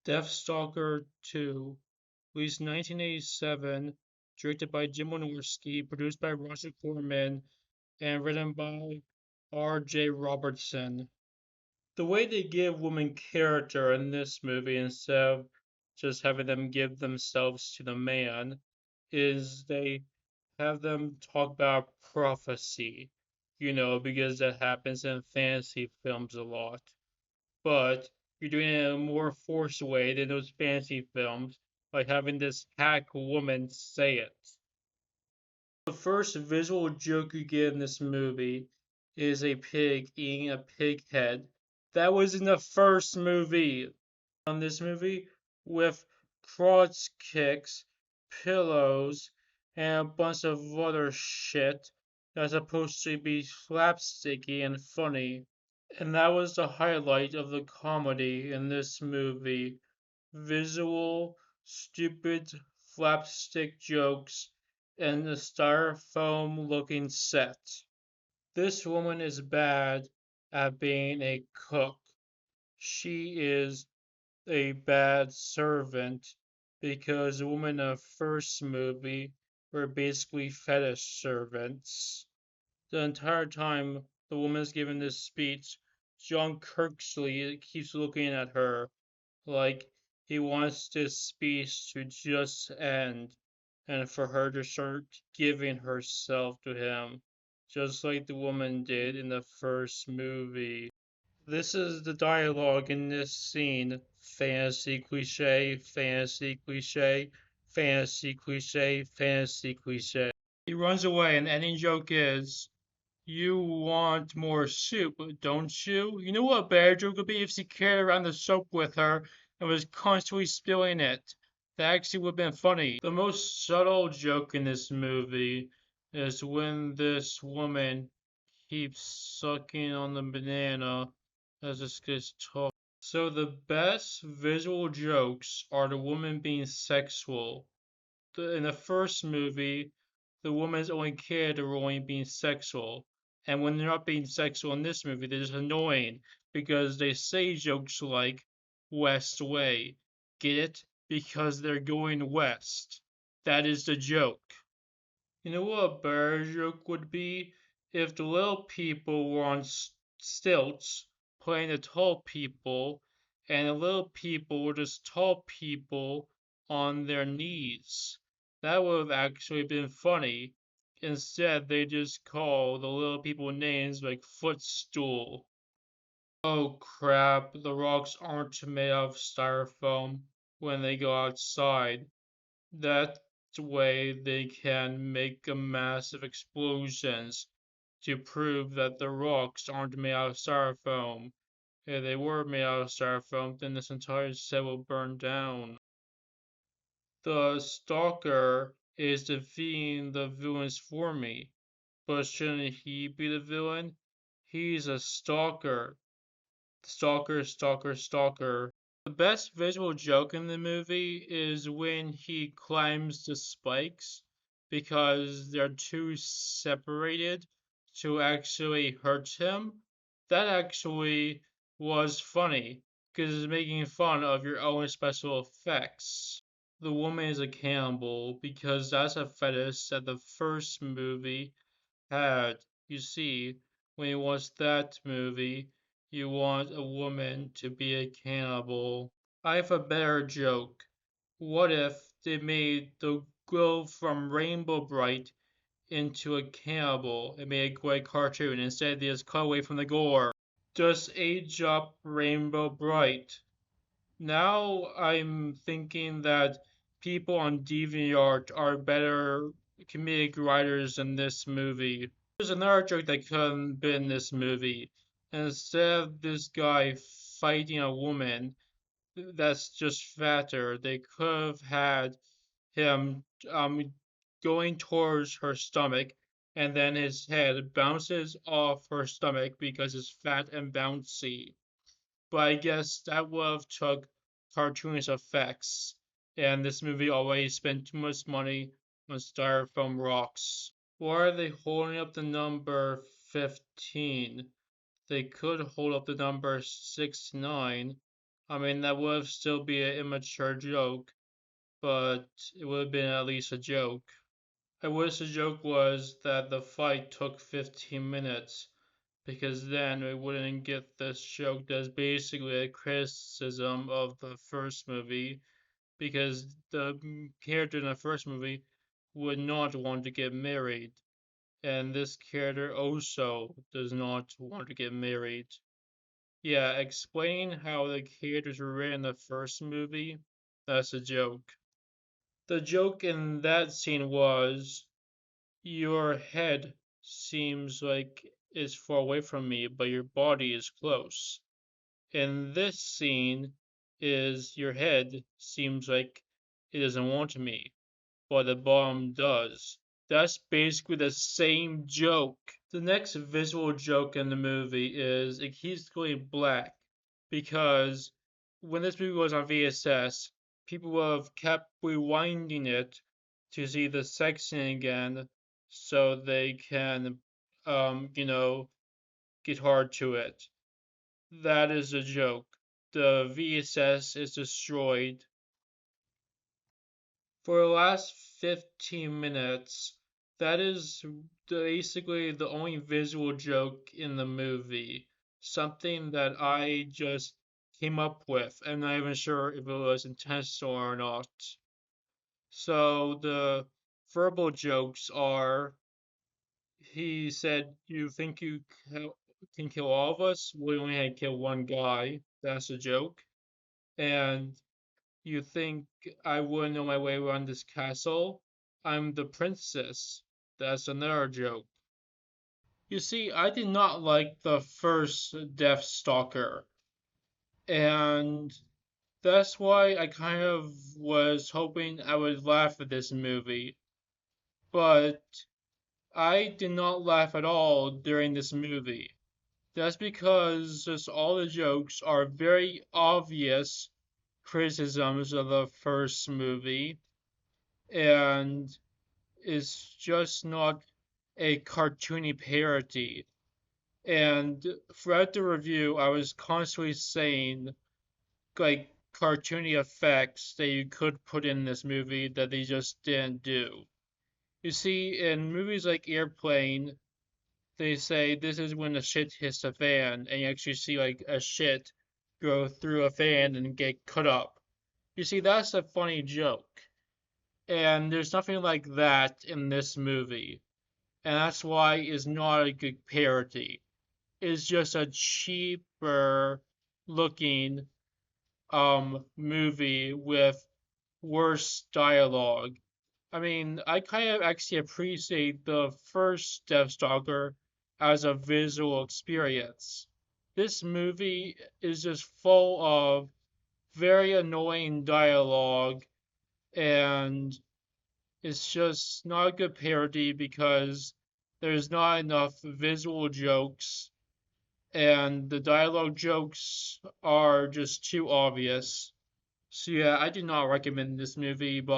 Deathstalker 2, released 1987, directed by Jim Wynorski, produced by Roger Corman, and written by R.J. Robertson. The way they give women character in this movie instead of just having them give themselves to the man is they have them talk about prophecy, because that happens in fantasy films a lot. But you're doing it in a more forced way than those fantasy films, like having this hack woman say it. The first visual joke you get in this movie is a pig eating a pig head. That was in the first movie. On this movie with crotch kicks, pillows, and a bunch of other shit that's supposed to be slapsticky and funny. And that was the highlight of the comedy in this movie. Visual, stupid, slapstick jokes and a styrofoam looking set. This woman is bad at being a cook. She is a bad servant because the women in the first movie were basically fetish servants. The entire time the woman's giving this speech, John Kirksley keeps looking at her like he wants this speech to just end and for her to start giving herself to him, just like the woman did in the first movie. This is the dialogue in this scene. Fantasy cliche, fantasy cliche, fantasy cliche, fantasy cliche. He runs away, and the ending joke is, "You want more soup, don't you?" You know what a better joke would be if she carried around the soap with her and was constantly spilling it. That actually would have been funny. The most subtle joke in this movie is when this woman keeps sucking on the banana as this gets talk. So the best visual jokes are the woman being sexual. In the first movie, the woman's only character are only being sexual. And when they're not being sexual in this movie, they're just annoying because they say jokes like West Way. Get it? Because they're going west. That is the joke. You know what a better joke would be? If the little people were on stilts playing the tall people, and the little people were just tall people on their knees. That would have actually been funny. Instead, they just call the little people names like footstool. Oh crap, the rocks aren't made of styrofoam when they go outside. That way they can make a massive explosions to prove that the rocks aren't made out of styrofoam. If they were made out of styrofoam, then this entire set will burn down. The stalker is defeating the villains for me, but shouldn't he be the villain? He's a stalker. Stalker, stalker, stalker. The best visual joke in the movie is when he climbs the spikes because they're too separated to actually hurt him. That actually was funny because it's making fun of your own special effects. The woman is a cannibal because that's a fetish that the first movie had. You see, when you watch that movie, you want a woman to be a cannibal. I have a better joke. What if they made the girl from Rainbow Bright into a cannibal and made a great cartoon? Instead, they just cut away from the gore. Just age up Rainbow Bright. Now I'm thinking that people on DeviantArt are better comedic writers than this movie. There's another joke that could have been in this movie. Instead of this guy fighting a woman that's just fatter, they could have had him going towards her stomach, and then his head bounces off her stomach because it's fat and bouncy. But I guess that would have took cartoonish effects, and this movie already spent too much money on styrofoam rocks. Why are they holding up the number 15? They could hold up the number 69. I mean, that would still be an immature joke, but it would have been at least a joke. I wish the joke was that the fight took 15 minutes, because then we wouldn't get this joke that's basically a criticism of the first movie, because the character in the first movie would not want to get married, and this character also does not want to get married. Yeah, explain how the characters were written in the first movie. That's a joke. The joke in that scene was your head seems like it's far away from me, but your body is close. In this scene is your head seems like it doesn't want me, but the bottom does. That's basically the same joke. The next visual joke in the movie is it keeps going black because when this movie was on VSS, people have kept rewinding it to see the sex scene again so they can, get hard to it. That is a joke. The VSS is destroyed. For the last 15 minutes, that is basically the only visual joke in the movie. Something that I just came up with. I'm not even sure if it was intentional or not. So the verbal jokes are he said, "You think you can kill all of us? We only had to kill one guy." That's a joke. And you think I wouldn't know my way around this castle? I'm the princess. That's another joke. You see, I did not like the first Deathstalker, and that's why I kind of was hoping I would laugh at this movie. But I did not laugh at all during this movie. That's because just all the jokes are very obvious criticisms of the first movie, and is just not a cartoony parody. And throughout the review, I was constantly saying like cartoony effects that you could put in this movie that they just didn't do. You see, in movies like Airplane, they say this is when the shit hits the fan, and you actually see like a shit go through a fan and get cut up. You see, that's a funny joke. And there's nothing like that in this movie. And that's why it's not a good parody. It's just a cheaper looking movie with worse dialogue. I mean, I kind of actually appreciate the first Deathstalker as a visual experience. This movie is just full of very annoying dialogue, and it's just not a good parody because there's not enough visual jokes, and the dialogue jokes are just too obvious. So yeah, I do not recommend this movie, but